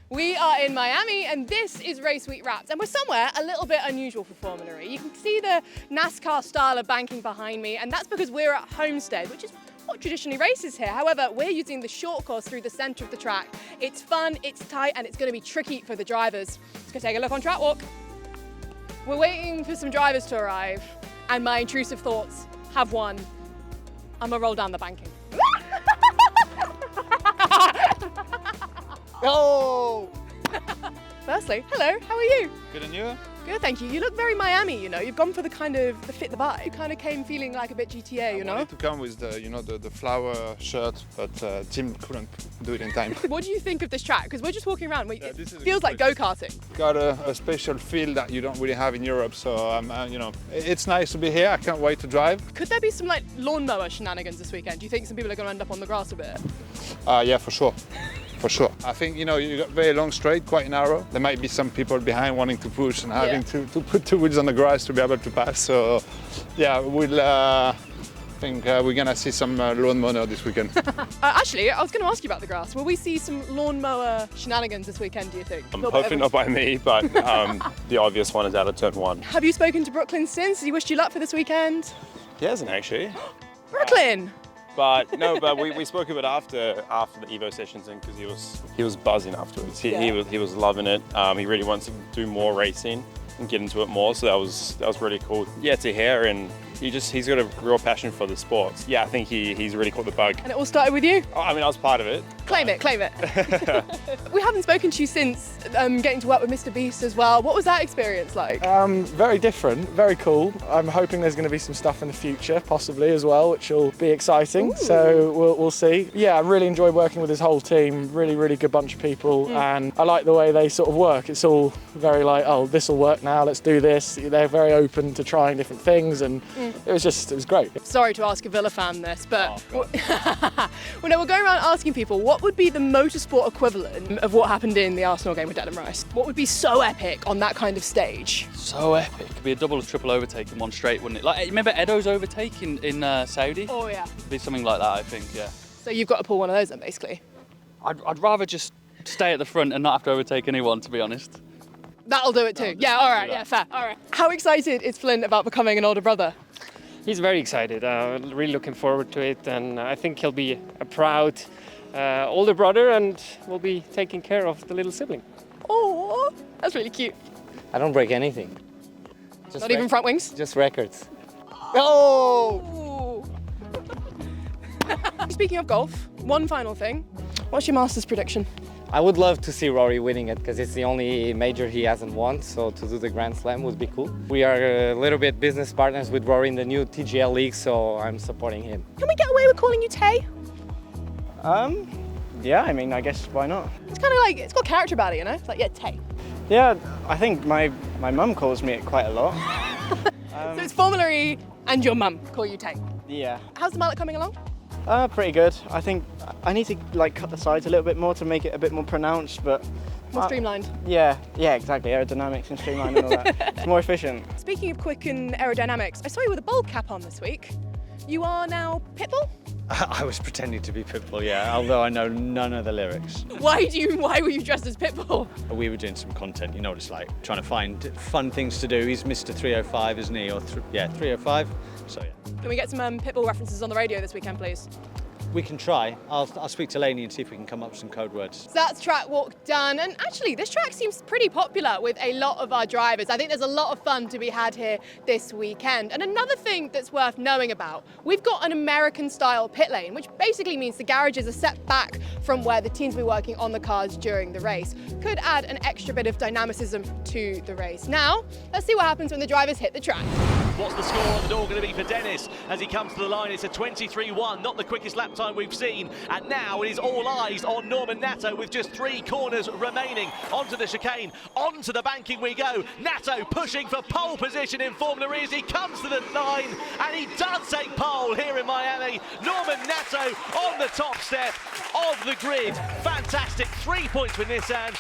We are in Miami and this is Race Week Wrapped, and we're somewhere a little bit unusual for Formula E. You can see the NASCAR style of banking behind me, and that's because we're at Homestead, which is what traditionally races here. However, we're using the short course through the centre of the track. It's fun, it's tight, and it's going to be tricky for the drivers. Let's go take a look on track walk. We're waiting for some drivers to arrive, and my intrusive thoughts have won. I'm gonna roll down the banking. Oh! Firstly, hello, how are you? Good, and you? Good, thank you. You look very Miami, you know. You've gone for the kind of the fit the vibe. You kind of came feeling like a bit GTA, you know? I wanted to come with the flower shirt, but Tim couldn't do it in time. What do you think of this track? Because we're just walking around. Yeah, It feels like go-karting. Got a special feel that you don't really have in Europe, so it's nice to be here. I can't wait to drive. Could there be some like lawnmower shenanigans this weekend? Do you think some people are going to end up on the grass a bit? Yeah, for sure. For sure. I think, you got very long straight, quite narrow. There might be some people behind wanting to push and having to put two wheels on the grass to be able to pass. So, yeah, I think we're going to see some lawnmower this weekend. Actually, I was going to ask you about the grass. Will we see some lawnmower shenanigans this weekend, do you think? I'm hoping not by me, but the obvious one is out of turn one. Have you spoken to Brooklyn since? Has he wished you luck for this weekend? He hasn't actually. Brooklyn! But we spoke about it after the Evo sessions, and because he was buzzing afterwards. He was loving it. He really wants to do more racing and get into it more. So that was really cool. Yeah, to hear, and he's got a real passion for the sports. Yeah, I think he's really caught the bug. And it all started with you? I mean, I was part of it. Claim it. We haven't spoken to you since getting to work with Mr. Beast as well. What was that experience like? Very different, very cool. I'm hoping there's going to be some stuff in the future, possibly as well, which will be exciting. Ooh. So we'll see. Yeah, I really enjoyed working with his whole team. Really, really good bunch of people, and I like the way they sort of work. It's all very like, oh, this will work now. Let's do this. They're very open to trying different things, and it was great. Sorry to ask a Villa fan this, but we'll go around asking people what would be the motorsport equivalent of what happened in the Arsenal game with Declan Rice. What would be so epic on that kind of stage? So epic. It'd be a double or triple overtake in one straight, wouldn't it? Like, remember Edo's overtake in Saudi? Oh yeah. It'd be something like that, I think, yeah. So you've got to pull one of those then, basically. I'd rather just stay at the front and not have to overtake anyone, to be honest. That'll do it too. Yeah, all right, yeah, fair. All right. How excited is Flint about becoming an older brother? He's very excited, really looking forward to it, and I think he'll be a proud older brother and will be taking care of the little sibling. Oh, that's really cute. I don't break anything. Just Not even front wings? Just records. Oh! Speaking of golf, one final thing. What's your Masters prediction? I would love to see Rory winning it because it's the only major he hasn't won, so to do the Grand Slam would be cool. We are a little bit business partners with Rory in the new TGL League, so I'm supporting him. Can we get away with calling you Tay? Yeah, I mean, I guess why not? It's kind of like, it's got character about it, you know? It's like, yeah, Tay. Yeah, I think my mum calls me it quite a lot. So it's Formula E and your mum call you Tay. Yeah. How's the mallet coming along? Pretty good. I think I need to cut the sides a little bit more to make it a bit more pronounced, but More streamlined. Yeah, exactly. Aerodynamics and streamline and all that. It's more efficient. Speaking of quick and aerodynamics, I saw you with a bulb cap on this week. You are now Pitbull? I was pretending to be Pitbull, yeah, although I know none of the lyrics. Why were you dressed as Pitbull? We were doing some content, you know what it's like, trying to find fun things to do. He's Mr. 305, isn't he? Or 305. So yeah. Can we get some Pitbull references on the radio this weekend, please? We can try. I'll speak to Lainey and see if we can come up with some code words. So that's track walk done, and actually this track seems pretty popular with a lot of our drivers. I think there's a lot of fun to be had here this weekend. And another thing that's worth knowing about, we've got an American style pit lane, which basically means the garages are set back from where the teams will be working on the cars during the race. Could add an extra bit of dynamicism to the race. Now, let's see what happens when the drivers hit the track. What's the score on the door going to be for Dennis as he comes to the line? It's a 23-1, not the quickest lap time we've seen. And now it is all eyes on Norman Nato with just 3 corners remaining. Onto the chicane, onto the banking we go. Nato pushing for pole position in Formula E as he comes to the line, and he does take pole here in Miami. Norman Nato on the top step of the grid. Fantastic, 3 points for Nissan.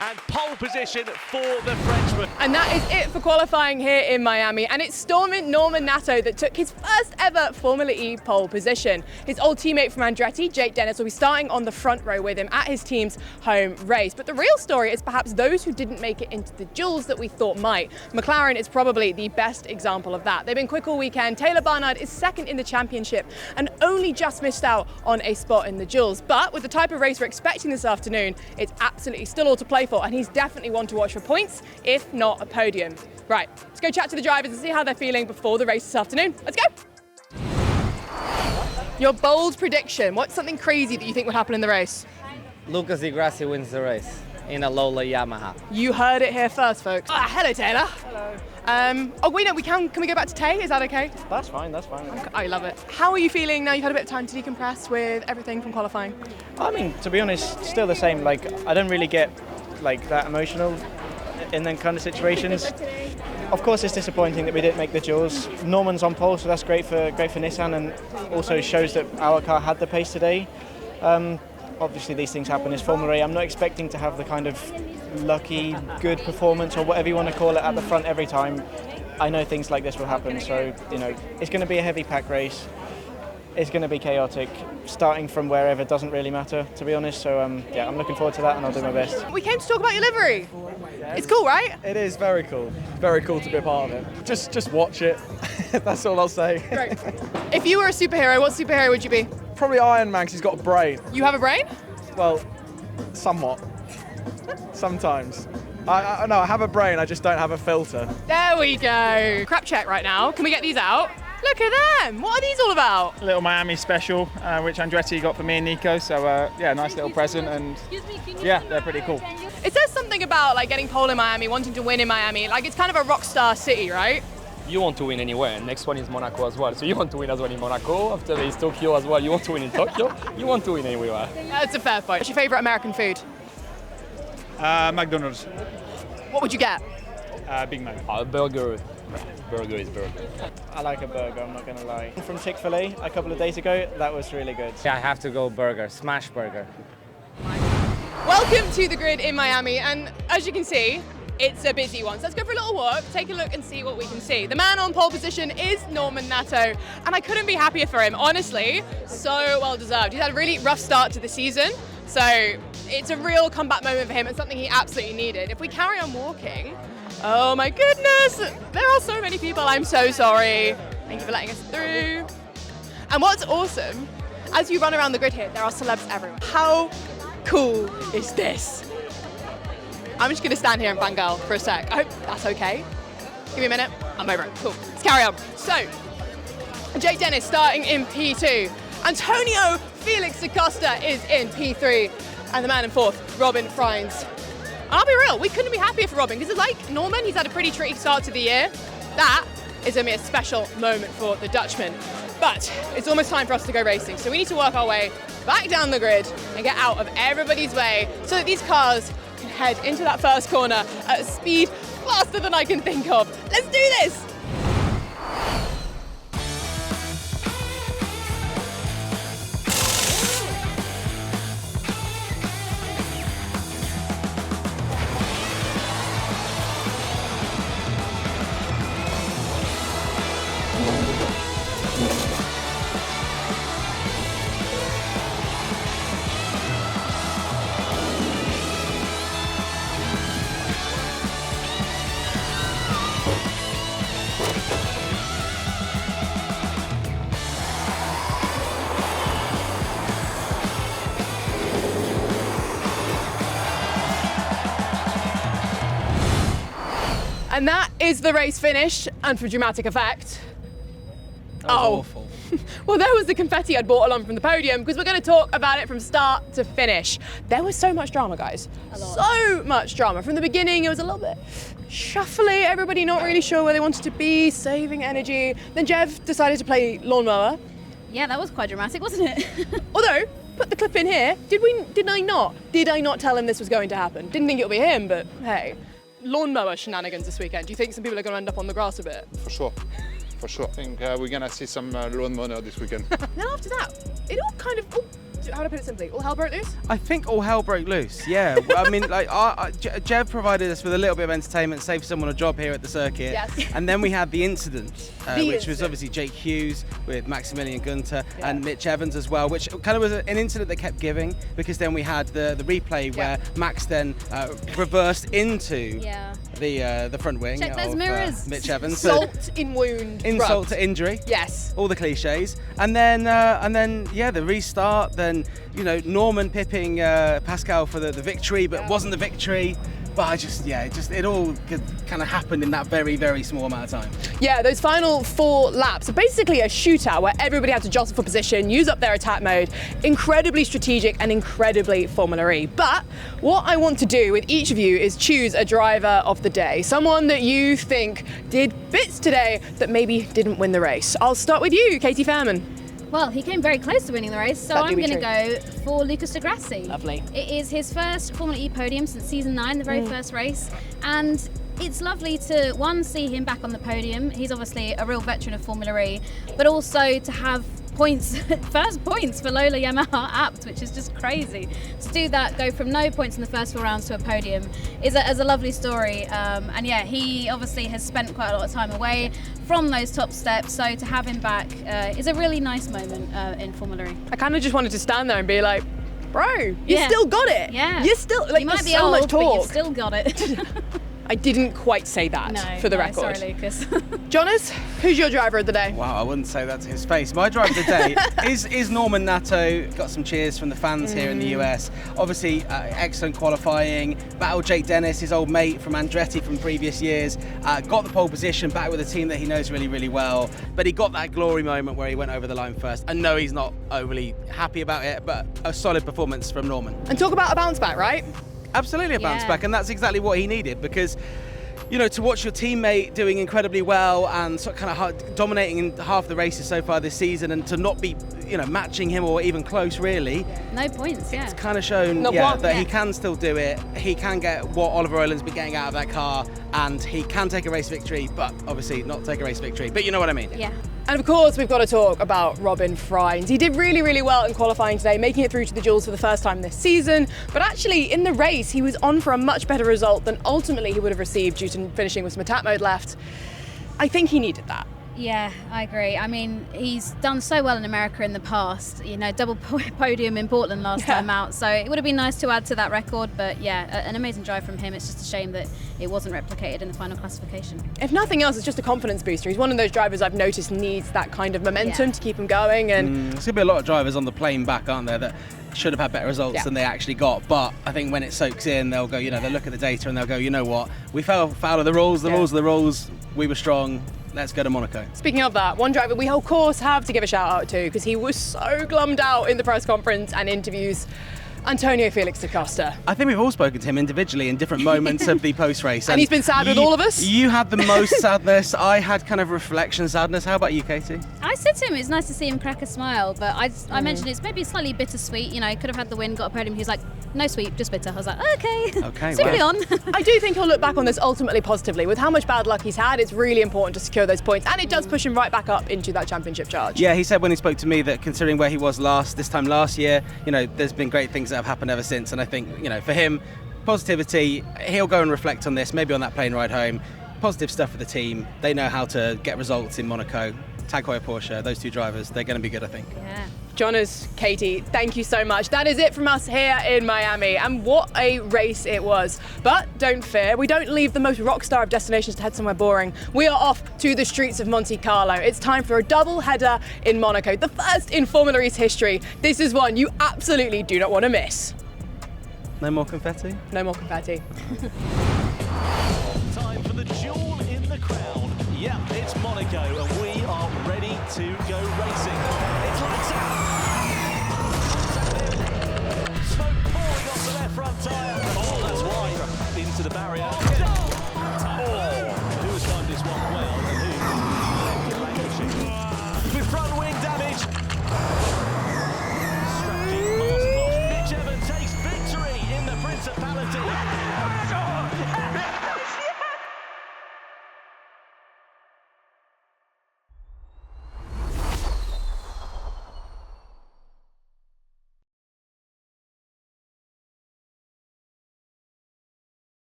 and pole position for the Frenchman. And that is it for qualifying here in Miami. And it's storming Norman Nato that took his first ever Formula E pole position. His old teammate from Andretti, Jake Dennis, will be starting on the front row with him at his team's home race. But the real story is perhaps those who didn't make it into the duels that we thought might. McLaren is probably the best example of that. They've been quick all weekend. Taylor Barnard is second in the championship and only just missed out on a spot in the duels. But with the type of race we're expecting this afternoon, it's absolutely still all to play for, and he's definitely one to watch for points, if not a podium. Right, let's go chat to the drivers and see how they're feeling before the race this afternoon. Let's go. Your bold prediction. What's something crazy that you think would happen in the race? Lucas Di Grassi wins the race in a Lola Yamaha. You heard it here first, folks. Hello, Taylor. Hello. Oh, wait, no, can we go back to Tay? Is that okay? That's fine, that's fine. I love it. How are you feeling now you've had a bit of time to decompress with everything from qualifying? I mean, to be honest, still the same. Like, I don't really get like that emotional in them kind of situations. Of course, it's disappointing that we didn't make the duels. Norman's on pole, so that's great for Nissan, and also shows that our car had the pace today. Obviously, these things happen. It's Formula E. I'm not expecting to have the kind of lucky, good performance or whatever you want to call it at the front every time. I know things like this will happen, so you know it's going to be a heavy pack race. It's going to be chaotic. Starting from wherever doesn't really matter, to be honest. So yeah, I'm looking forward to that, and I'll do my best. We came to talk about your livery. It's cool, right? It is very cool. Very cool to be a part of it. Just watch it. That's all I'll say. Great. If you were a superhero, what superhero would you be? Probably Iron Man, 'cause he's got a brain. You have a brain? Well, somewhat. Sometimes. I know I have a brain, I just don't have a filter. There we go. Crap check right now. Can we get these out? Look at them. What are these all about? A little Miami special, which Andretti got for me and Nico. So yeah, nice little present, and yeah, they're pretty cool. It says something about like getting pole in Miami, wanting to win in Miami. Like it's kind of a rock star city, right? You want to win anywhere. Next one is Monaco as well. So you want to win as well in Monaco. After there is Tokyo as well. You want to win in Tokyo. You want to win anywhere. That's a fair point. What's your favourite American food? McDonald's. What would you get? Big Mac. Burger. Burger is burger. I like a burger, I'm not going to lie. From Chick-fil-A a couple of days ago, that was really good. Yeah, I have to go burger, smash burger. Welcome to the grid in Miami, and as you can see, it's a busy one. So let's go for a little walk, take a look and see what we can see. The man on pole position is Norman Nato, and I couldn't be happier for him. Honestly, so well deserved. He's had a really rough start to the season, so it's a real comeback moment for him and something he absolutely needed. If we carry on walking, oh my goodness, there are so many people. I'm so sorry. Thank you for letting us through. And what's awesome, as you run around the grid here, there are celebs everywhere. How cool is this? I'm just going to stand here and fangirl for a sec. I hope that's okay. Give me a minute. I'm over it. Cool. Let's carry on. So, Jake Dennis starting in P2. Antonio Felix Acosta is in P3. And the man in fourth, Robin Frines. I'll be real, we couldn't be happier for Robin, because like Norman, he's had a pretty tricky start to the year. That is going to be a special moment for the Dutchman. But it's almost time for us to go racing, so we need to work our way back down the grid and get out of everybody's way so that these cars can head into that first corner at a speed faster than I can think of. Let's do this! And that is the race finished, and for dramatic effect. Awful. Well, there was the confetti I'd brought along from the podium, because we're going to talk about it from start to finish. There was so much drama, guys. So much drama. From the beginning, it was a little bit shuffly, everybody not really sure where they wanted to be, saving energy. Then Jev decided to play lawnmower. Yeah, that was quite dramatic, wasn't it? Although, put the clip in here, did I not tell him this was going to happen? Didn't think it would be him, but hey. Lawnmower shenanigans this weekend. Do you think some people are going to end up on the grass a bit? For sure. I think we're going to see some lawnmower this weekend. Then after that, it all kind of how to put it simply, all hell broke loose? I think all hell broke loose, yeah. I mean, like, Jev provided us with a little bit of entertainment, saved someone a job here at the circuit. Yes. And then we had the incident, which was obviously Jake Hughes with Maximilian Gunter and Mitch Evans as well, which kind of was an incident that kept giving, because then we had the replay where Max then reversed into the front wing Check those of mirrors. Mitch Evans. Insult in wound. Insult to injury. Yes. All the cliches. And then the restart, then, you know, Norman pipping Pascal for the victory, but wasn't the victory. But it all kind of happened in that very, very small amount of time. Yeah, those final 4 laps are basically a shootout where everybody had to jostle for position, use up their attack mode. Incredibly strategic and incredibly Formula E. But what I want to do with each of you is choose a driver of the day, someone that you think did bits today that maybe didn't win the race. I'll start with you, Katie Fairman. Well, he came very close to winning the race, so I'm going to go for Lucas de Grassi. Lovely. It is his first Formula E podium since season 9, the very first race, and it's lovely to, one, see him back on the podium. He's obviously a real veteran of Formula E, but also to have points, first points for Lola Yamaha Apt, which is just crazy. To do that, go from no points in the first 4 rounds to a podium is a lovely story. And yeah, he obviously has spent quite a lot of time away from those top steps, so to have him back is a really nice moment in Formula E. I kind of just wanted to stand there and be like, bro, you still got it. Yeah. You still, like, you might be so old, much but talk. you've still got it. I didn't quite say that for the record. Sorry, Lucas. Jonas, who's your driver of the day? Wow, I wouldn't say that to his face. My driver of the day is Norman Nato. Got some cheers from the fans here in the US. Obviously, excellent qualifying. Battled Jake Dennis, his old mate from Andretti from previous years. Got the pole position, back with a team that he knows really, really well. But he got that glory moment where he went over the line first. I know he's not overly happy about it, but a solid performance from Norman. And talk about a bounce back, right? Absolutely a bounce back, and that's exactly what he needed, because, you know, to watch your teammate doing incredibly well and sort of kind of dominating in half the races so far this season, and to not be, you know, matching him or even close really. No points, It's kind of shown that he can still do it. He can get what Oliver Owen's been getting out of that car, and he can take a race victory, but obviously not take a race victory. But you know what I mean? Yeah. And of course, we've got to talk about Robin Freins. He did really, really well in qualifying today, making it through to the duels for the first time this season. But actually, in the race, he was on for a much better result than ultimately he would have received due to finishing with some attack mode left. I think he needed that. Yeah, I agree. I mean, he's done so well in America in the past, you know, double podium in Portland last time out, so it would have been nice to add to that record, but yeah, an amazing drive from him. It's just a shame that it wasn't replicated in the final classification. If nothing else, it's just a confidence booster. He's one of those drivers I've noticed needs that kind of momentum to keep him going. And there's going to be a lot of drivers on the plane back, aren't there, that should have had better results than they actually got, but I think when it soaks in, they'll go, you know, they'll look at the data and they'll go, you know what, we fell foul of the rules, the rules are the rules, we were strong, let's go to Monaco. Speaking of that, one driver we of course have to give a shout out to, because he was so glummed out in the press conference and interviews, Antonio Felix da Costa. I think we've all spoken to him individually in different moments of the post-race. And he's been sad with all of us? You had the most sadness. I had kind of reflection sadness. How about you, Katie? I said to him, it's nice to see him crack a smile, but I mentioned it's maybe slightly bittersweet. You know, could have had the win, got a podium. He was like, no sweet, just bitter. I was like, okay, simply on. I do think he'll look back on this ultimately positively. With how much bad luck he's had, it's really important to secure those points, and it does push him right back up into that championship charge. Yeah, he said when he spoke to me that considering where he was this time last year, you know, there's been great things that have happened ever since, and I think, you know, for him, positivity, he'll go and reflect on this, maybe on that plane ride home. Positive stuff for the team. They know how to get results in Monaco. Tag Heuer Porsche, those two drivers, they're going to be good, I think. Yeah. Jonas, Katie, thank you so much. That is it from us here in Miami, and what a race it was. But don't fear, we don't leave the most rock star of destinations to head somewhere boring. We are off to the streets of Monte Carlo. It's time for a double header in Monaco, the first in Formula E's history. This is one you absolutely do not want to miss. No more confetti? No more confetti. Time for the jewel in the crown. Yeah, it's Monaco, and we are ready to go racing. It's lights out. Smoke pouring off the left front tyre. Oh, that's wide. Into the barrier. Oh, who's timed this one well, and who? With front wing damage.